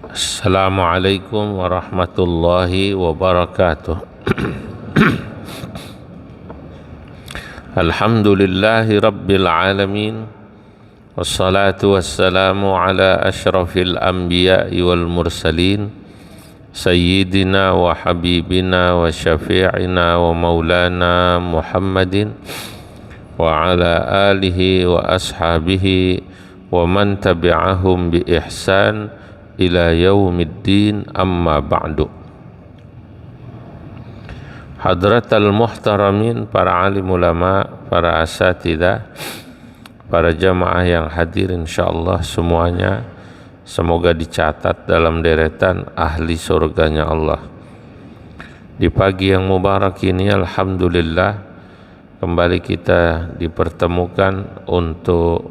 Assalamualaikum warahmatullahi wabarakatuh. Alhamdulillahi rabbil alamin. Wassalatu wassalamu ala ashrafil anbiya'i wal mursalin, sayyidina wa habibina wa syafi'ina wa maulana Muhammadin wa ala alihi wa ashabihi wa man tabi'ahum bi ihsan ila yaumiddin, amma ba'du. Hadratal muhtaramin, para alim ulama, para asatidzah, para jamaah yang hadir insyaallah semuanya semoga dicatat dalam deretan ahli surganya Allah. Di pagi yang mubarak ini alhamdulillah kembali kita dipertemukan untuk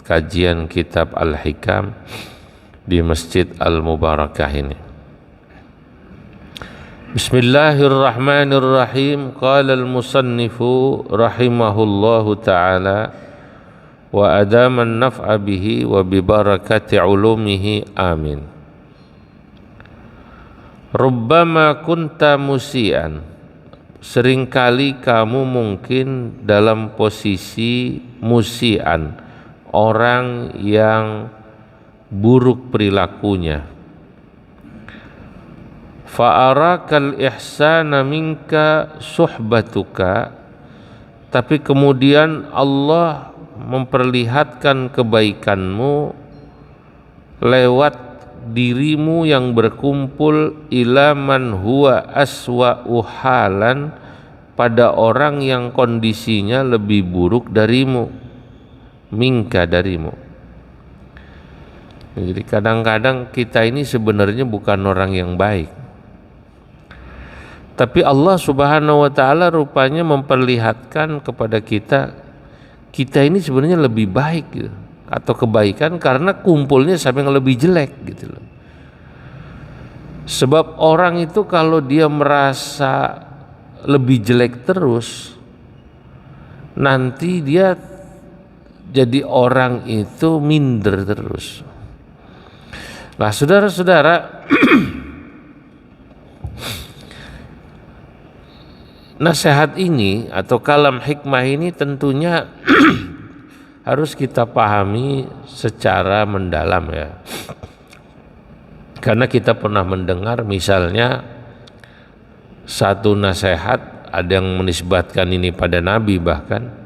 kajian kitab Al-Hikam di Masjid Al-Mubarakah ini. Bismillahirrahmanirrahim. Qala al-musannifu rahimahullahu ta'ala wa adaman naf'a bihi wa bi barakati ulumihi, amin. Rubbama kunta musian, seringkali kamu mungkin dalam posisi musian, orang yang buruk perilakunya. Fa'arakal ihsana minka suhbatuka, tapi kemudian Allah memperlihatkan kebaikanmu lewat dirimu yang berkumpul ila man huwa aswa'u halan, pada orang yang kondisinya lebih buruk darimu, minka darimu. Jadi kadang-kadang kita ini sebenarnya bukan orang yang baik, tapi Allah Subhanahu wa ta'ala rupanya memperlihatkan kepada kita ini sebenarnya lebih baik gitu, atau kebaikan karena kumpulnya sampai yang lebih jelek gitu loh. Sebab orang itu kalau dia merasa lebih jelek terus, nanti dia jadi orang itu minder terus. Nah, saudara-saudara, nasihat ini atau kalam hikmah ini tentunya harus kita pahami secara mendalam ya. Karena kita pernah mendengar misalnya satu nasihat, ada yang menisbatkan ini pada Nabi, bahkan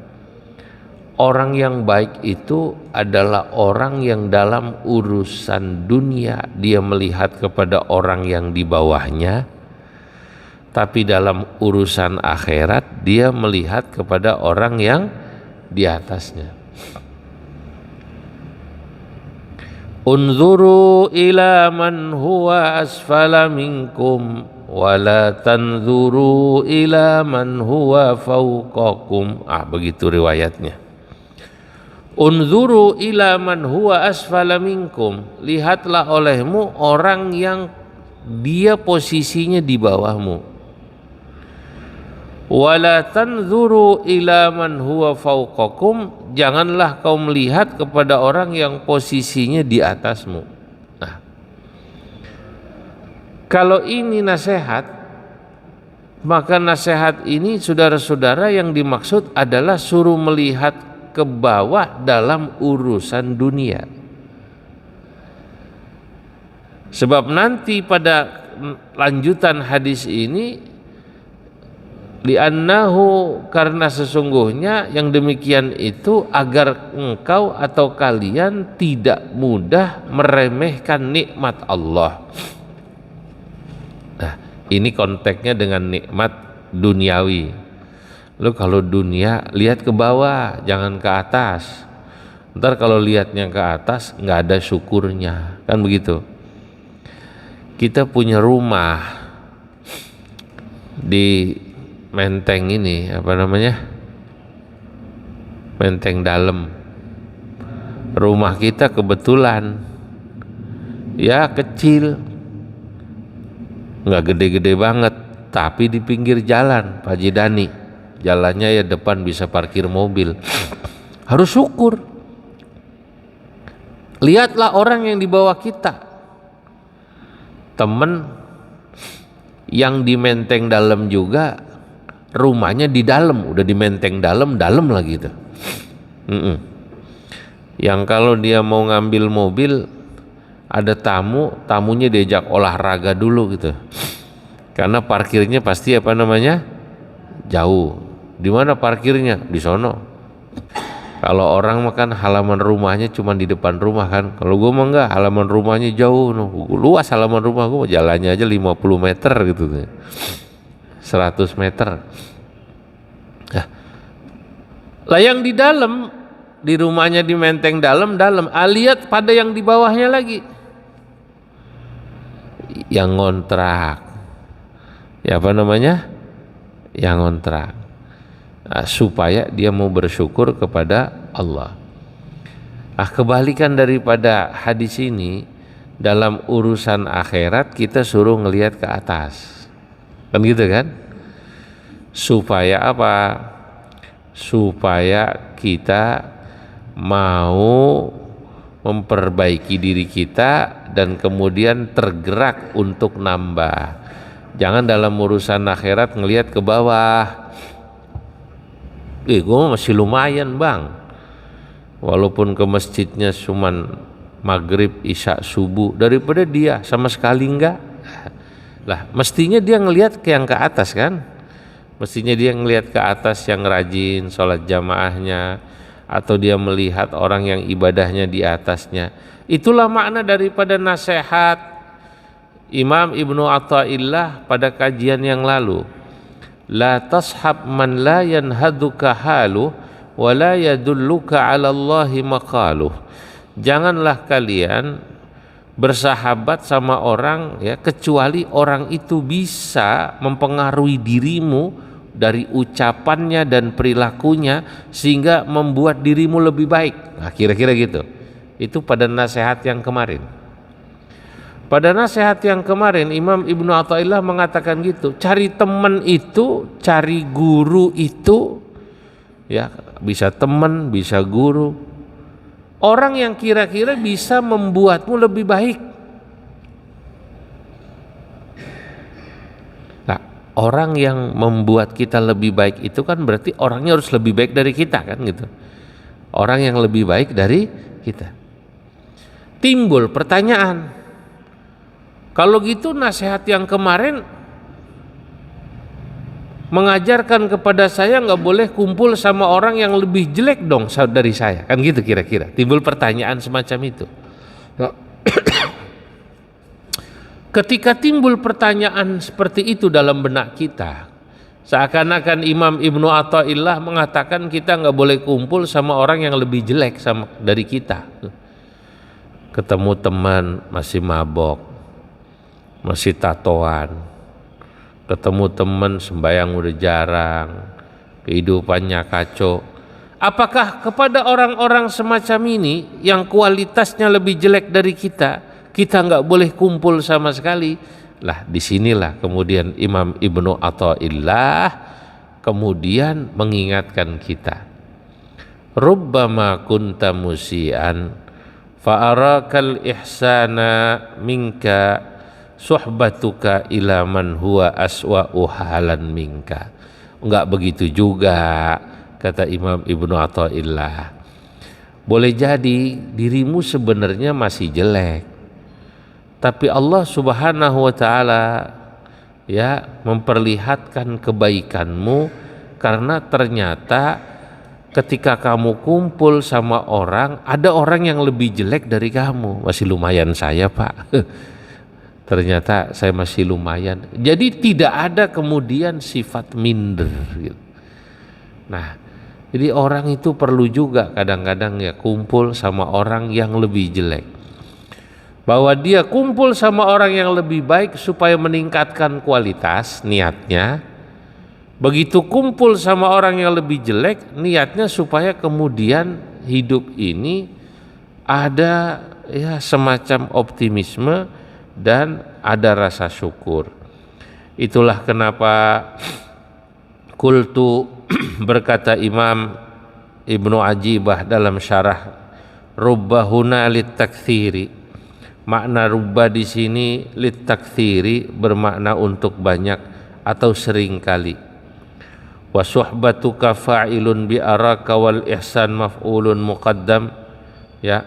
orang yang baik itu adalah orang yang dalam urusan dunia dia melihat kepada orang yang di bawahnya, tapi dalam urusan akhirat dia melihat kepada orang yang di atasnya. Unzuru ila man huwa asfala minkum wala tanzuru ila man huwa fawqakum. Begitu riwayatnya. Unzuru ila man huwa asfala minkum, lihatlah olehmu orang yang dia posisinya di bawahmu. Wala tanzuru ila man huwa fawqakum, janganlah kau melihat kepada orang yang posisinya di atasmu. Nah, kalau ini nasihat, maka nasihat ini saudara-saudara yang dimaksud adalah suruh melihat ke bawah dalam urusan dunia. Sebab nanti pada lanjutan hadis ini, li'annahu, karena sesungguhnya yang demikian itu agar engkau atau kalian tidak mudah meremehkan nikmat Allah. Nah, ini konteksnya dengan nikmat duniawi. Lu kalau dunia lihat ke bawah, jangan ke atas. Ntar kalau lihatnya ke atas nggak ada syukurnya, kan begitu. Kita punya rumah di Menteng ini, apa namanya? Menteng Dalam. Rumah kita kebetulan ya kecil, nggak gede-gede banget, tapi di pinggir jalan Pak Jidani. Jalannya ya depan bisa parkir mobil. Harus syukur. Lihatlah orang yang di bawah kita. temen yang di Menteng Dalam juga, rumahnya di dalam, udah di Menteng Dalam lagi tuh. Yang kalau dia mau ngambil mobil, ada tamunya diajak olahraga dulu gitu, karena parkirnya pasti jauh. Di mana parkirnya? Di sono. Kalau orang makan halaman rumahnya cuma di depan rumah kan. Kalau gue mah enggak, halaman rumahnya jauh, luas halaman rumah gue, jalannya aja 50 meter gitu, 100 meter. Lah yang di dalam, di rumahnya di Menteng Dalam, lihat pada yang di bawahnya lagi, yang ngontrak, yang ngontrak. Supaya dia mau bersyukur kepada Allah. Kebalikan daripada hadis ini, dalam urusan akhirat kita suruh ngelihat ke atas, kan gitu kan? Supaya apa? Supaya kita mau memperbaiki diri kita dan kemudian tergerak untuk nambah. Jangan dalam urusan akhirat ngelihat ke bawah. Gue masih lumayan bang, walaupun ke masjidnya cuman maghrib, isya, subuh, daripada dia sama sekali enggak. Lah mestinya dia ngelihat ke yang ke atas kan, mestinya dia ngelihat ke atas yang rajin sholat jamaahnya, atau dia melihat orang yang ibadahnya di atasnya. Itulah makna daripada nasihat Imam Ibnu Athaillah pada kajian yang lalu. La tashab man la yanhaduka haluh wa la yadulluka ala Allahi maqaluh. Janganlah kalian bersahabat sama orang ya, kecuali orang itu bisa mempengaruhi dirimu dari ucapannya dan perilakunya sehingga membuat dirimu lebih baik. Nah, kira-kira gitu. Itu pada nasihat yang kemarin. Pada nasihat yang kemarin Imam Ibnu Athaillah mengatakan gitu, cari teman itu, cari guru itu, ya bisa teman, bisa guru, orang yang kira-kira bisa membuatmu lebih baik. Nah, orang yang membuat kita lebih baik itu kan berarti orangnya harus lebih baik dari kita kan gitu. Orang yang lebih baik dari kita. Timbul pertanyaan, kalau gitu nasihat yang kemarin mengajarkan kepada saya nggak boleh kumpul sama orang yang lebih jelek dong dari saya, kan gitu kira-kira. Timbul pertanyaan semacam itu. Ketika timbul pertanyaan seperti itu dalam benak kita, seakan-akan Imam Ibnu Athaillah mengatakan kita nggak boleh kumpul sama orang yang lebih jelek dari kita. Ketemu teman masih mabok, masih tatoan, ketemu teman sembahyang udah jarang, kehidupannya kacau. Apakah kepada orang-orang semacam ini yang kualitasnya lebih jelek dari kita nggak boleh kumpul sama sekali? Lah disinilah kemudian Imam Ibnu Athaillah kemudian mengingatkan kita, rubbama kunta musian fa'arakal ihsana minka suhbatuka ila man huwa aswa'u halan minka. Enggak begitu juga, kata Imam Ibnu Athaillah. Boleh jadi dirimu sebenarnya masih jelek, tapi Allah Subhanahu wa taala ya memperlihatkan kebaikanmu karena ternyata ketika kamu kumpul sama orang, ada orang yang lebih jelek dari kamu. Masih lumayan saya, Pak. Ternyata saya masih lumayan. Jadi tidak ada kemudian sifat minder gitu. Nah, jadi orang itu perlu juga kadang-kadang ya kumpul sama orang yang lebih jelek. Bahwa dia kumpul sama orang yang lebih baik supaya meningkatkan kualitas niatnya. Begitu kumpul sama orang yang lebih jelek, niatnya supaya kemudian hidup ini ada ya semacam optimisme dan ada rasa syukur. Itulah kenapa qultu berkata Imam Ibnu Ajibah dalam syarah Rubbahuna lit takthiri Makna rubba di sini litaktsiri, bermakna untuk banyak atau sering kali. Wa suhbatuka fa'ilun bi araka wal ihsan maf'ulun muqaddam, ya.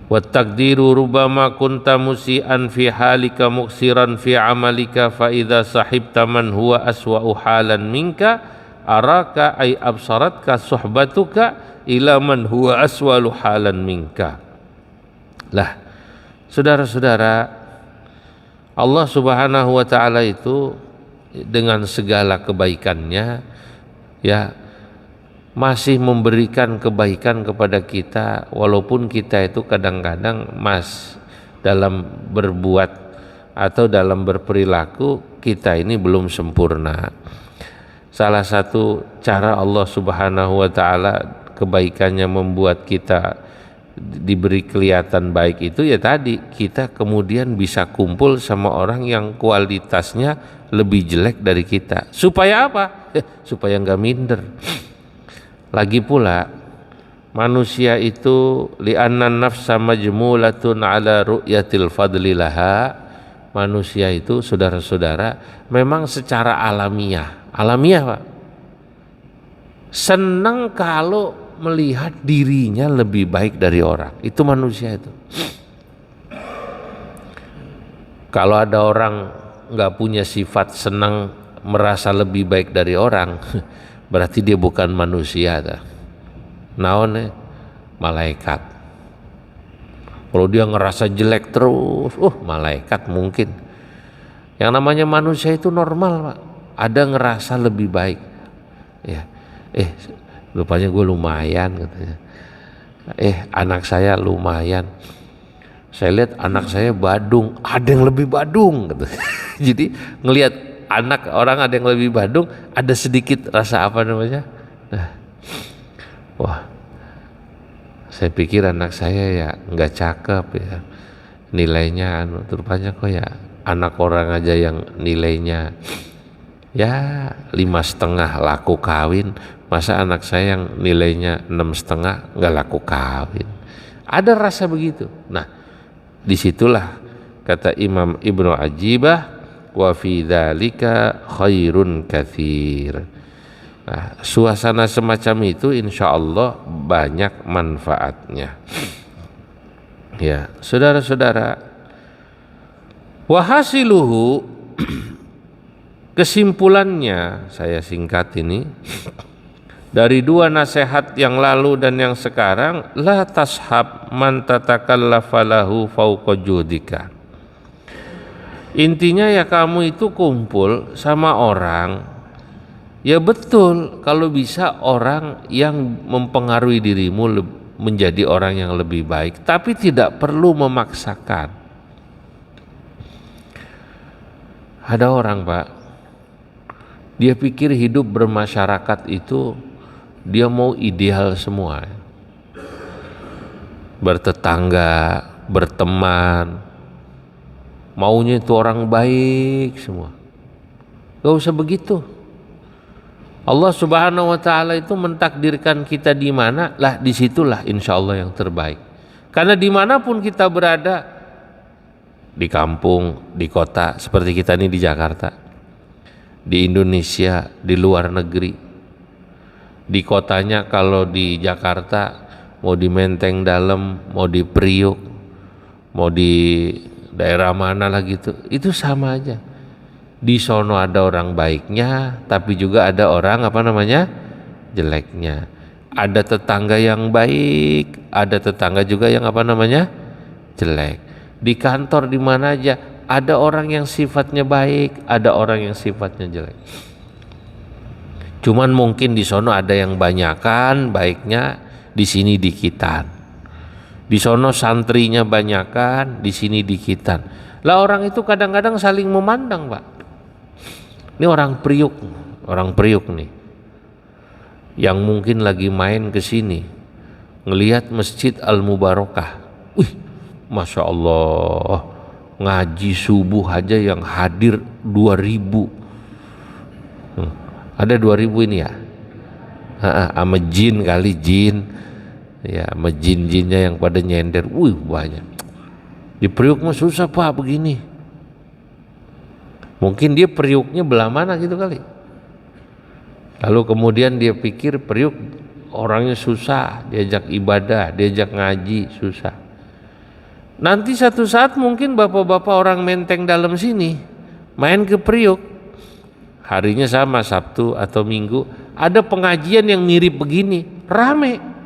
Wa taqdiru rubbama kunta musian fi halika muksiran fi amalika fa idza sahibta man huwa aswa'u halan minka araka ay absaratka suhbatuka ila man huwa aswalu halan minka. Lah, saudara-saudara, Allah Subhanahu wa taala itu dengan segala kebaikannya, ya, masih memberikan kebaikan kepada kita, walaupun kita itu kadang-kadang dalam berbuat atau dalam berperilaku kita ini belum sempurna. Salah satu cara Allah Subhanahu wa taala kebaikannya membuat kita diberi kelihatan baik itu, ya tadi kita kemudian bisa kumpul sama orang yang kualitasnya lebih jelek dari kita. Supaya apa? Supaya nggak minder. Lagi pula manusia itu li'anna nafsa majmulatun ala ru'yatil fadli laha. Manusia itu, saudara-saudara, memang secara alamiah Pak, senang kalau melihat dirinya lebih baik dari orang. Itu manusia itu. Kalau ada orang nggak punya sifat senang merasa lebih baik dari orang, berarti dia bukan manusia. Naon malaikat. Kalau dia ngerasa jelek terus, malaikat mungkin. Yang namanya manusia itu normal, Pak. Ada ngerasa lebih baik. Ya, rupanya gue lumayan katanya. Anak saya lumayan. Saya lihat anak saya badung, ada yang lebih badung gitu. Jadi ngelihat anak orang ada yang lebih badung, ada sedikit rasa apa namanya? Wah, saya pikir anak saya ya nggak cakep ya, nilainya rupanya kok ya anak orang aja yang nilainya ya 5,5 laku kawin, masa anak saya yang nilainya 6,5 nggak laku kawin. Ada rasa begitu. Nah, disitulah kata Imam Ibnu Ajibah, wa fi dzalika khairun katsir. Nah, suasana semacam itu insya Allah banyak manfaatnya. Ya, saudara-saudara, wahasiluhu, kesimpulannya saya singkat ini dari dua nasihat yang lalu dan yang sekarang, la tashab man tatakallafa lahu fauqa judika. Intinya ya kamu itu kumpul sama orang, ya betul kalau bisa orang yang mempengaruhi dirimu menjadi orang yang lebih baik, tapi tidak perlu memaksakan. Ada orang, Pak, dia pikir hidup bermasyarakat itu dia mau ideal semua, bertetangga, berteman, maunya itu orang baik semua. Gak usah begitu. Allah Subhanahu wa taala itu mentakdirkan kita di mana, lah disitulah insya Allah yang terbaik. Karena dimanapun kita berada, di kampung, di kota, seperti kita ini di Jakarta, di Indonesia, di luar negeri, di kotanya kalau di Jakarta mau di Menteng Dalam, mau di Priuk, mau di daerah mana lah gitu, itu sama aja. Di sono ada orang baiknya, tapi juga ada orang apa namanya jeleknya. Ada tetangga yang baik, ada tetangga juga yang apa namanya jelek. Di kantor di mana aja ada orang yang sifatnya baik, ada orang yang sifatnya jelek. Cuman mungkin di sono ada yang banyakan baiknya, di sini dikitan. Di sono santrinya banyakan, di sini dikitan. Lah orang itu kadang-kadang saling memandang, Pak. Ini orang Priuk nih, yang mungkin lagi main ke sini, ngelihat Masjid Al-Mubarakah. Wih, Masya Allah, ngaji subuh aja yang hadir 2.000. Ada 2.000 ini ya? Sama jin kali, jin. Ya, sama jin-jinnya yang pada nyender, banyak. Di Priuk mah susah Pak begini. Mungkin dia Priuknya belah mana gitu kali. Lalu kemudian dia pikir Priuk orangnya susah, diajak ibadah, diajak ngaji, susah. Nanti satu saat mungkin bapak-bapak orang Menteng dalam sini main ke Priuk, harinya sama Sabtu atau Minggu, ada pengajian yang mirip begini, rame.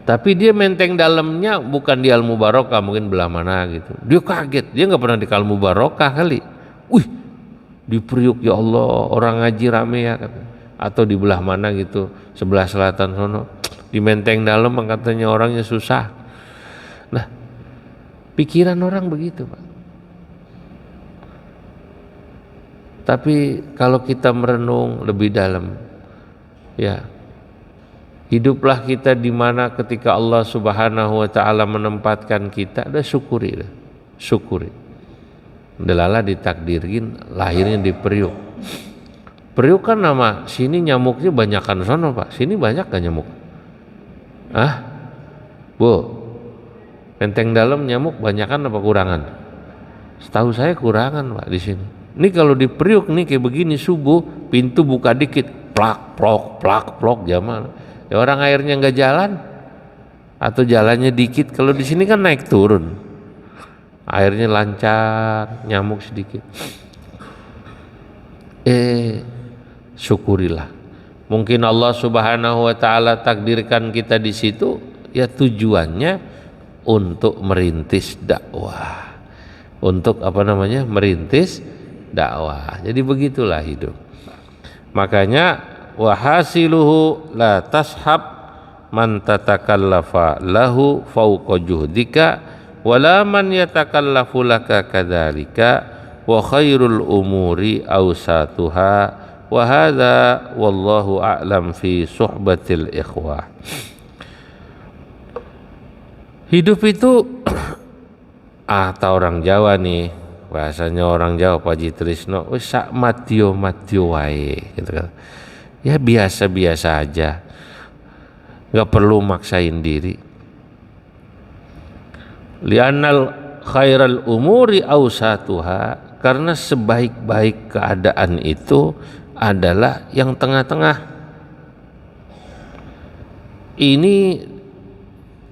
Tapi dia Menteng dalamnya bukan di Al Mubarokah, mungkin belah mana gitu. Dia kaget, dia nggak pernah di Al Mubarokah kali. Di Priuk ya Allah orang ngaji rame ya, kata. Atau di belah mana gitu, sebelah selatan sono. Di Menteng dalam katanya orangnya susah. Nah, pikiran orang begitu Pak. Tapi kalau kita merenung lebih dalam, ya, hiduplah kita di mana ketika Allah Subhanahu wa taala menempatkan kita, udah syukuri. Delala ditakdirin lahirnya di Priuk. Priuk kan nama sini nyamuknya banyakan sono Pak. Sini banyak kan nyamuk? Bu, Menteng dalam nyamuk banyakan apa kurangan? Setahu saya kurangan Pak di sini. Ini kalau di Priuk nih kayak begini subuh, pintu buka dikit, plak plok jaman. Ya orang airnya nggak jalan atau jalannya dikit. Kalau di sini kan naik turun, airnya lancar, nyamuk sedikit. Syukurilah. Mungkin Allah Subhanahu wa taala takdirkan kita di situ, ya tujuannya untuk merintis dakwah. Untuk merintis dakwah. Jadi begitulah hidup. Makanya wahasiluhu la tashab man tatakallafa lahu fawqa juhdika wala man yatakallafu laka kadzalika wa khairul umuri awsatuha wa hadza wallahu a'lam fi suhbatil ikhwah. Hidup itu atau orang Jawa nih, bahasanya orang Jawa Pak Haji Trisno, wis sak matio wae gitu kan. Ya biasa-biasa aja, nggak perlu maksain diri. Li'annal khairal umuri awsatuha, karena sebaik-baik keadaan itu adalah yang tengah-tengah. Ini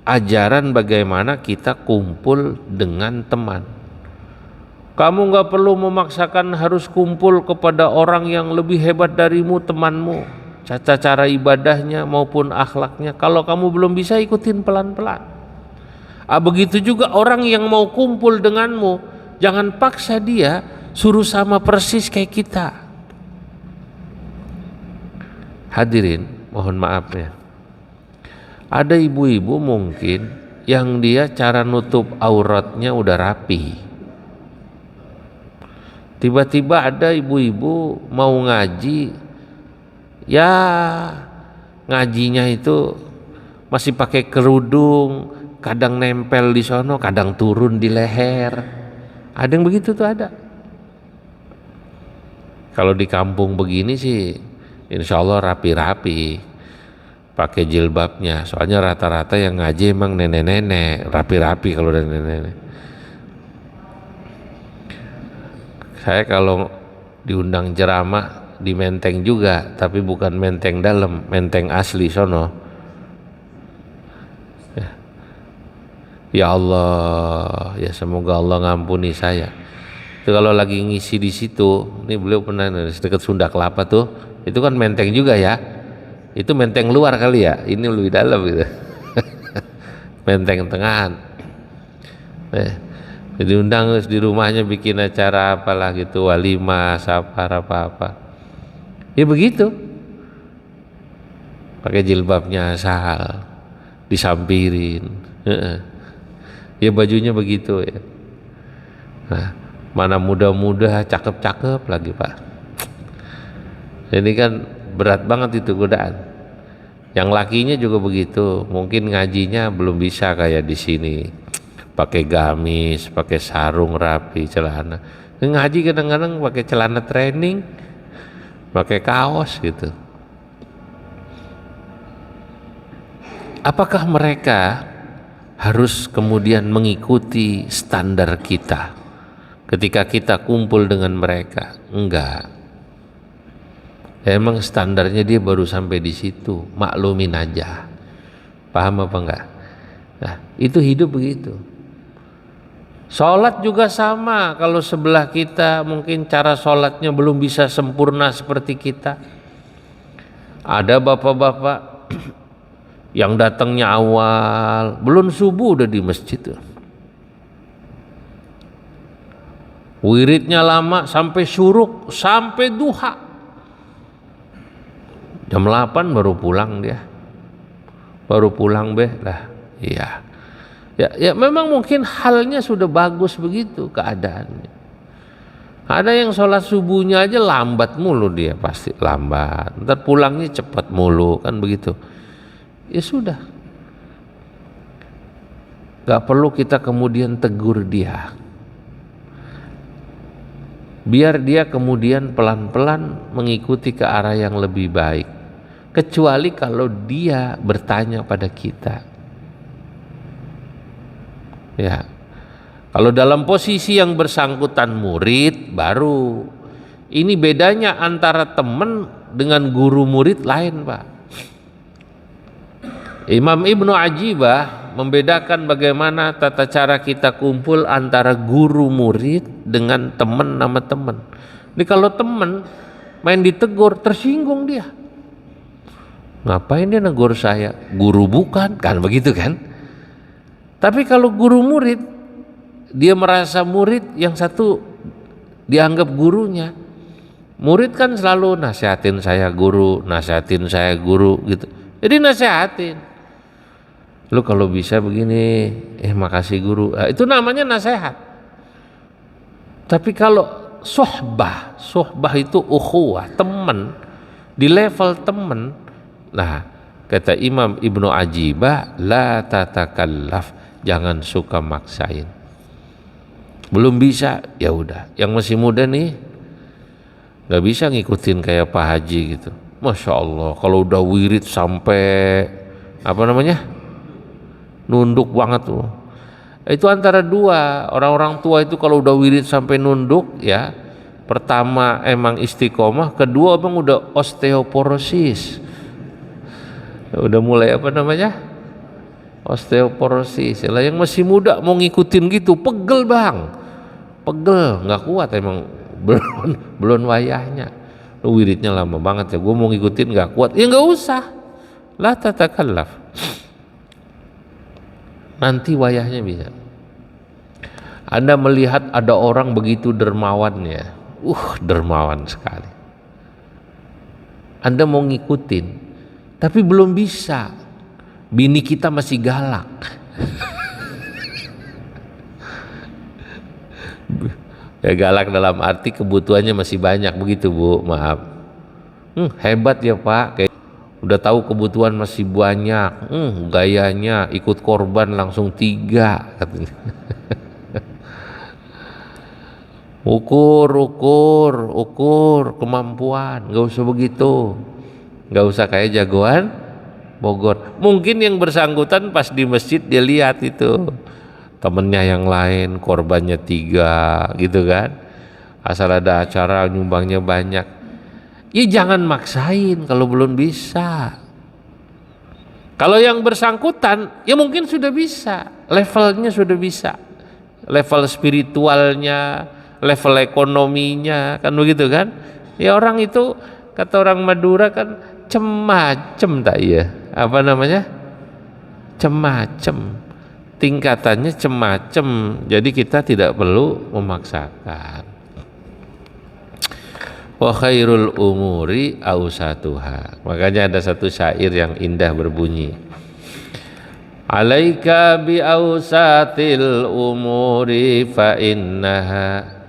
ajaran bagaimana kita kumpul dengan teman. Kamu nggak perlu memaksakan harus kumpul kepada orang yang lebih hebat darimu, temanmu, cara ibadahnya maupun akhlaknya. Kalau kamu belum bisa, ikutin pelan-pelan. Begitu juga orang yang mau kumpul denganmu, jangan paksa dia suruh sama persis kayak kita. Hadirin, mohon maaf ya. Ada ibu-ibu mungkin yang dia cara nutup auratnya udah rapi. Tiba-tiba ada ibu-ibu mau ngaji, ya ngajinya itu masih pakai kerudung, kadang nempel di sono, kadang turun di leher. Ada yang begitu tuh ada. Kalau di kampung begini sih, insya Allah rapi-rapi, pakai jilbabnya. Soalnya rata-rata yang ngaji emang nenek-nenek, rapi-rapi kalau udah nenek-nenek. Saya kalau diundang ceramah di Menteng juga, tapi bukan Menteng dalam, Menteng asli sono. Ya Allah, ya semoga Allah ngampuni saya. Itu kalau lagi ngisi di situ, ini beliau pernah dekat Sunda Kelapa tuh, itu kan Menteng juga ya. Itu Menteng luar kali ya, ini lebih dalam gitu. Menteng tengahan. Diundang di rumahnya bikin acara apalah gitu, walimah, safar apa-apa. Ya begitu. Pakai jilbabnya asal, disampirin. Ya bajunya begitu ya. Nah, mana muda-muda, cakep-cakep lagi Pak. Jadi kan berat banget itu godaan. Yang lakinya juga begitu. Mungkin ngajinya belum bisa kayak di sini. Pakai gamis, pakai sarung rapi, celana. Ngaji kadang-kadang pakai celana training, pakai kaos gitu. apakah mereka harus kemudian mengikuti standar kita ketika kita kumpul dengan mereka? Enggak. Emang standarnya dia baru sampai di situ, maklumin aja. Paham apa enggak? Nah, itu hidup begitu. Sholat juga sama, kalau sebelah kita mungkin cara sholatnya belum bisa sempurna seperti kita. Ada bapak-bapak yang datangnya awal, belum subuh udah di masjid. Wiridnya lama sampai syuruk, sampai duha. Jam 8 baru pulang dia. Baru pulang lah. Iya. Ya memang mungkin halnya sudah bagus begitu keadaannya. Ada yang sholat subuhnya aja lambat mulu, dia pasti lambat. Ntar pulangnya cepat mulu, kan begitu. Ya sudah, gak perlu kita kemudian tegur dia. Biar dia kemudian pelan-pelan mengikuti ke arah yang lebih baik. Kecuali kalau dia bertanya pada kita. Ya, kalau dalam posisi yang bersangkutan murid baru, ini bedanya antara teman dengan guru murid lain, Pak. Imam Ibnu Ajibah membedakan bagaimana tata cara kita kumpul antara guru murid dengan teman sama teman. Ini kalau teman main ditegur, tersinggung dia. Ngapain dia negur saya? Guru bukan, kan begitu kan? Tapi kalau guru murid, dia merasa murid, yang satu dianggap gurunya. Murid kan selalu nasihatin saya guru, nasihatin saya guru gitu. Jadi nasihatin. Lu kalau bisa begini, makasih guru. Nah, itu namanya nasihat. Tapi kalau sohbah itu ukhuwah, teman, di level teman. Nah, kata Imam Ibnu Ajibah, la tatakallaf, jangan suka maksain. Belum bisa, ya udah. Yang masih muda nih nggak bisa ngikutin kayak Pak Haji gitu. Masya Allah, kalau udah wirid sampai nunduk banget tuh. Itu antara dua. Orang-orang tua itu kalau udah wirid sampai nunduk, ya pertama emang istiqomah, kedua emang udah osteoporosis. Udah mulai osteoporosis. Lah yang masih muda mau ngikutin gitu, pegel bang, pegel, nggak kuat emang, belum wayahnya. Lu wiridnya lama banget ya, gue mau ngikutin nggak kuat, ya nggak usah, la tatakallaf, nanti wayahnya bisa. Anda melihat ada orang begitu dermawannya, dermawan sekali. Anda mau ngikutin, tapi belum bisa. Bini kita masih galak. Ya galak dalam arti kebutuhannya masih banyak begitu, Bu. Maaf. Hebat ya Pak. Kayak udah tahu kebutuhan masih banyak. Gayanya ikut korban langsung 3 katanya. Ukur kemampuan. Gak usah begitu. Gak usah kayak jagoan Bogor. Mungkin yang bersangkutan pas di masjid dia lihat itu temennya yang lain korbannya 3 gitu kan, asal ada acara nyumbangnya banyak. Ya jangan maksain kalau belum bisa. Kalau yang bersangkutan ya mungkin sudah bisa, levelnya sudah bisa, level spiritualnya, level ekonominya, kan begitu kan. Ya orang itu kata orang Madura kan cemacem, tak iya, cemacem, tingkatannya cemacem. Jadi kita tidak perlu memaksakan. Wa khairul umuri ausatuha. Makanya ada satu syair yang indah berbunyi, alaika bi ausatil umuri fa innaha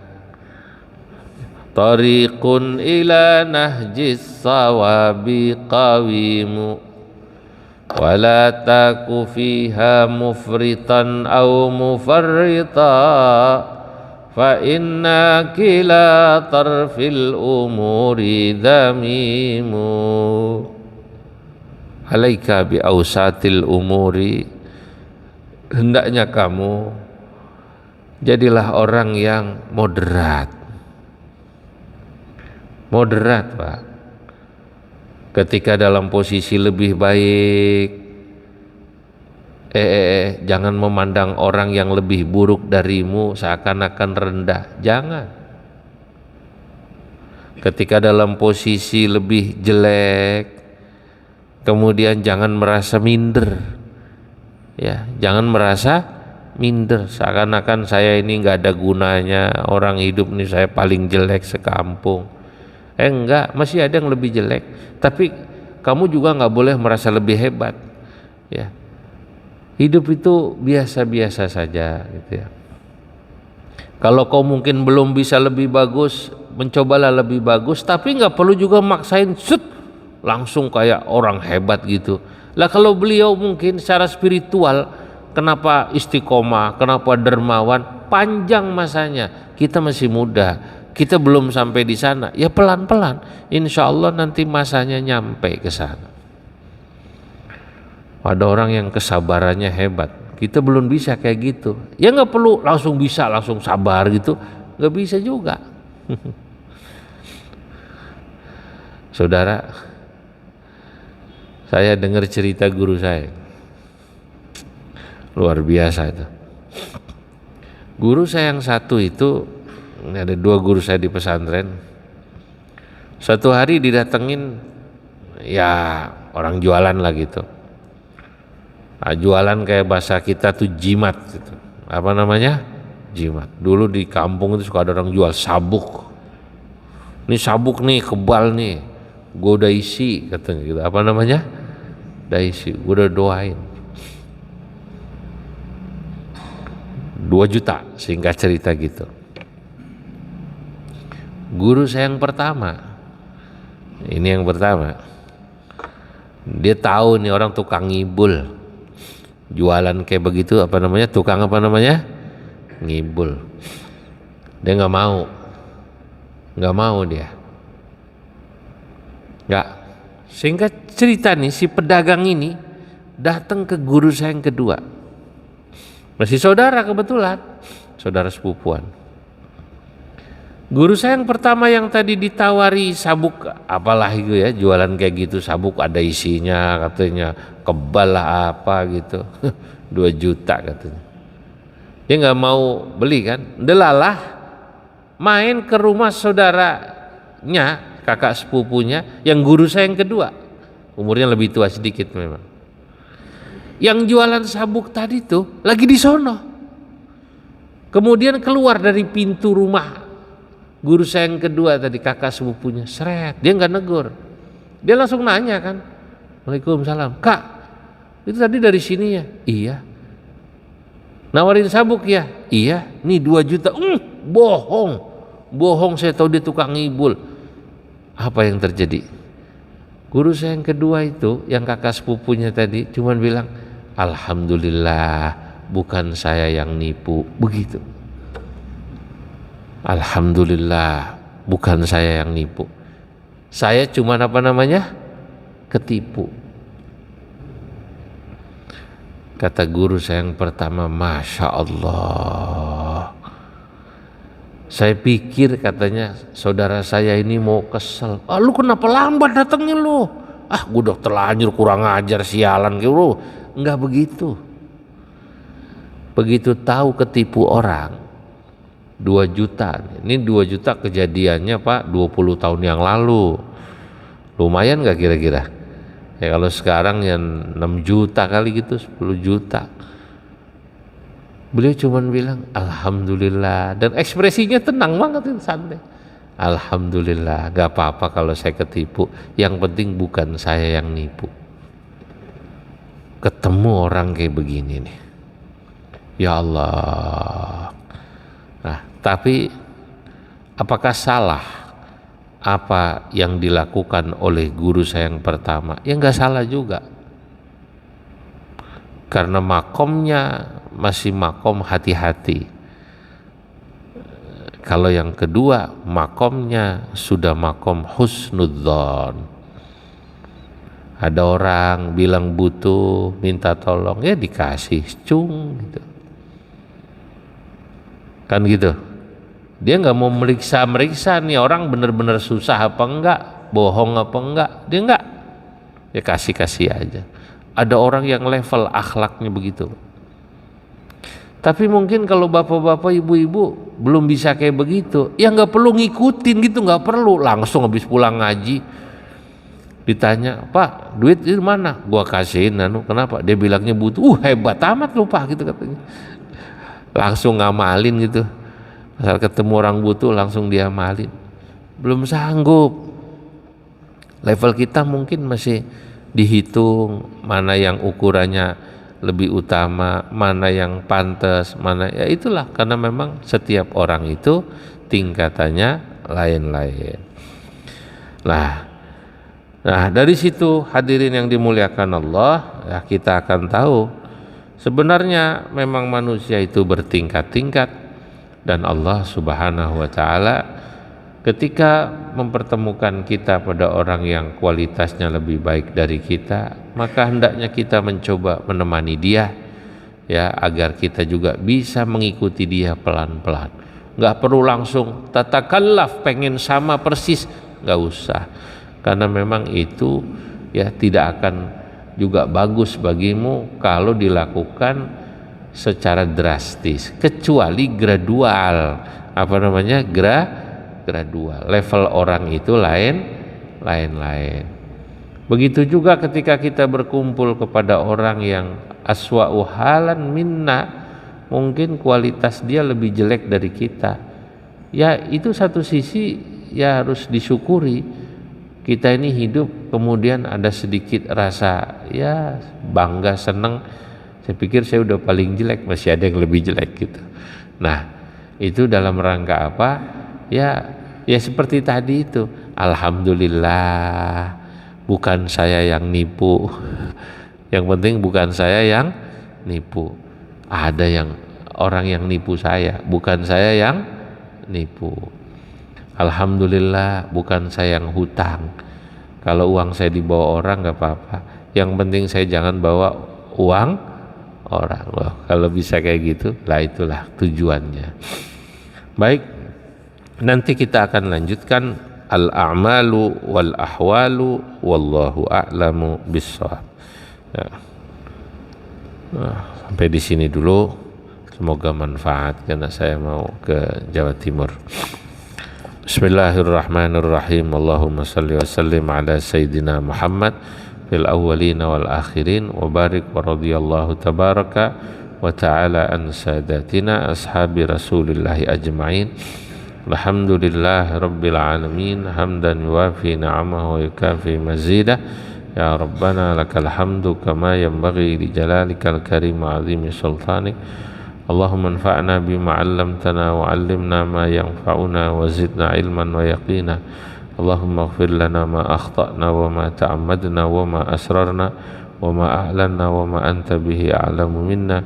tariqun ila nahjis sawabi qawimu wala taku fiha mufritan aw mufarrita fa inna kila tarfil umuri dhamimu. alaika bi ausatil umuri, hendaknya kamu jadilah orang yang moderat. Moderat, Pak. Ketika dalam posisi lebih baik, jangan memandang orang yang lebih buruk darimu seakan-akan rendah. Jangan. Ketika dalam posisi lebih jelek, kemudian jangan merasa minder. Ya, jangan merasa minder seakan-akan saya ini nggak ada gunanya, orang hidup nih saya paling jelek sekampung. Enggak, masih ada yang lebih jelek. Tapi kamu juga nggak boleh merasa lebih hebat. Ya, hidup itu biasa-biasa saja, gitu ya. Kalau kau mungkin belum bisa lebih bagus, mencobalah lebih bagus. Tapi nggak perlu juga maksain langsung kayak orang hebat gitu. Lah kalau beliau mungkin secara spiritual, kenapa istiqomah, kenapa dermawan, panjang masanya. Kita masih muda. Kita belum sampai di sana, ya pelan-pelan. Insya Allah nanti masanya nyampe ke sana. Ada orang yang kesabarannya hebat, kita belum bisa kayak gitu. Ya nggak perlu langsung bisa, langsung sabar gitu, nggak bisa juga. Saudara, saya dengar cerita guru saya, luar biasa itu. Guru saya yang satu itu, ada dua guru saya di pesantren. Suatu hari didatengin ya orang jualan lah gitu. Nah, jualan kayak bahasa kita tuh jimat gitu. Apa namanya? Jimat. Dulu di kampung itu suka ada orang jual sabuk. Ini sabuk nih kebal nih, gue udah isi katanya gitu. Apa namanya? Udah isi, gue udah doain. 2 juta singkat cerita gitu. Guru saya yang pertama, ini yang pertama, dia tahu nih orang tukang ngibul, jualan kayak begitu, apa namanya, tukang apa namanya, ngibul. Dia nggak mau dia, nggak. Singkat cerita nih, si pedagang ini datang ke guru saya yang kedua, masih saudara kebetulan, saudara sepupuan. Guru saya yang pertama yang tadi ditawari sabuk apalah itu ya, jualan kayak gitu, sabuk ada isinya katanya, kebal lah apa gitu, 2 juta katanya. Dia nggak mau beli kan, delalah main ke rumah saudaranya, kakak sepupunya yang guru saya yang kedua, umurnya lebih tua sedikit memang. Yang jualan sabuk tadi tuh lagi di sono. Kemudian keluar dari pintu rumah guru saya yang kedua tadi, kakak sepupunya, seret, dia nggak negur, dia langsung nanya kan, Waalaikumsalam, Kak, itu tadi dari sini ya? Iya. Nawarin sabuk ya? Iya. Nih 2 juta, bohong, saya tahu dia tukang ngibul. Apa yang terjadi? Guru saya yang kedua itu, yang kakak sepupunya tadi, cuman bilang, Alhamdulillah, bukan saya yang nipu, begitu. Alhamdulillah, bukan saya yang nipu. Saya cuma apa namanya? Ketipu. Kata guru saya yang pertama, Masya Allah. Saya pikir katanya saudara saya ini mau kesel. Lu kenapa lambat datangnya lu? Gue udah terlanjur kurang ajar, sialan gitu. Enggak begitu. Begitu tahu ketipu orang, 2 juta, ini 2 juta kejadiannya Pak 20 tahun yang lalu, lumayan gak kira-kira? Ya kalau sekarang yang 6 juta kali gitu, 10 juta. Beliau cuman bilang Alhamdulillah, dan ekspresinya tenang banget itu, santai. Alhamdulillah, gak apa-apa kalau saya ketipu, yang penting bukan saya yang nipu. Ketemu orang kayak begini nih, ya Allah. Nah, tapi apakah salah apa yang dilakukan oleh guru saya yang pertama? Ya nggak salah juga, karena makomnya masih makom hati-hati. Kalau yang kedua makomnya sudah makom husnudzon. Ada orang bilang butuh, minta tolong, ya dikasih, cung gitu. Kan gitu. Dia nggak mau meriksa nih orang bener-bener susah apa enggak, bohong apa enggak, dia enggak. Ya kasih aja. Ada orang yang level akhlaknya begitu. Tapi mungkin kalau bapak-bapak, ibu-ibu belum bisa kayak begitu, ya nggak perlu ngikutin gitu, nggak perlu. Langsung habis pulang ngaji ditanya, Pak duit itu mana? Gua kasihin, kenapa? Dia bilangnya butuh. Hebat amat lu Pak, gitu katanya. Langsung ngamalin gitu. Asal ketemu orang butuh langsung dia amalin. Belum sanggup. Level kita mungkin masih dihitung mana yang ukurannya lebih utama, mana yang pantas, mana ya itulah, karena memang setiap orang itu tingkatannya lain-lain. Nah, dari situ hadirin yang dimuliakan Allah, ya kita akan tahu sebenarnya memang manusia itu bertingkat-tingkat, dan Allah Subhanahu wa taala ketika mempertemukan kita pada orang yang kualitasnya lebih baik dari kita, maka hendaknya kita mencoba menemani dia, ya, agar kita juga bisa mengikuti dia pelan-pelan. Nggak perlu langsung tatakallaf pengen sama persis, nggak usah, karena memang itu ya tidak akan juga bagus bagimu kalau dilakukan secara drastis, kecuali gradual. Apa namanya? Gradual. Level orang itu lain-lain. Begitu juga ketika kita berkumpul kepada orang yang aswa'u halan minna, mungkin kualitas dia lebih jelek dari kita. Ya itu satu sisi ya harus disyukuri. Kita ini hidup kemudian ada sedikit rasa ya bangga, senang. Saya pikir saya udah paling jelek, masih ada yang lebih jelek gitu. Nah, itu dalam rangka apa? Ya seperti tadi itu. Alhamdulillah, bukan saya yang nipu. Yang penting bukan saya yang nipu. Ada yang orang yang nipu saya, bukan saya yang nipu. Alhamdulillah, bukan saya yang hutang. Kalau uang saya dibawa orang nggak apa-apa. Yang penting saya jangan bawa uang orang. Loh, kalau bisa kayak gitu, lah itulah tujuannya. Baik, nanti kita akan lanjutkan al-a'malu wal ahwalu wallahu a'lamu bissawab. Ya. Nah, sampai di sini dulu. Semoga manfaat karena saya mau ke Jawa Timur. Bismillahirrahmanirrahim. Allahumma salli wa sallim ala Sayyidina Muhammad fil awwalina wal akhirin wa barik wa radiyallahu tabaraka wa ta'ala an sadatina ashabi rasulillahi ajma'in. Alhamdulillah rabbil alamin hamdan yuwafi ni'amahu wa yukafi mazidah. Ya Rabbana lakal hamdu kama yanbaghi li jalalikal karim wa azimi sultanik. Allahumma anfa'na bima 'allamtana wa 'allimna ma yanfa'una wa zidna ilman wa yaqina. Allahumma ighfir lana ma akhta'na wa ma ta'ammadna wa ma asrarna wa ma a'lanna wa ma anta bihi a'lamu minna.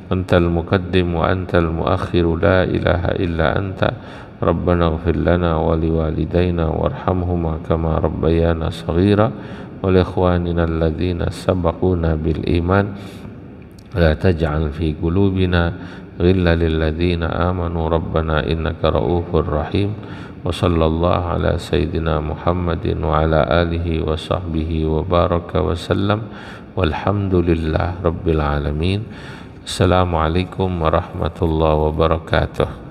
Antal muqaddim wa antal muakhir, la ilaha illa anta. Rabbana ighfir lana wa liwalidayna warhamhuma kama rabbayana shaghira wa li ikhwanina alladhina sabaquna bil iman. La taj'al fi qulubina ghillan lil ladzina amanu rabbana innaka ra'ufur rahim. Wa sallallahu ala sayyidina Muhammadin wa ala alihi wa sahbihi wa baraka wa sallam. Walhamdulillah rabbil alamin. Assalamualaikum warahmatullahi wabarakatuh.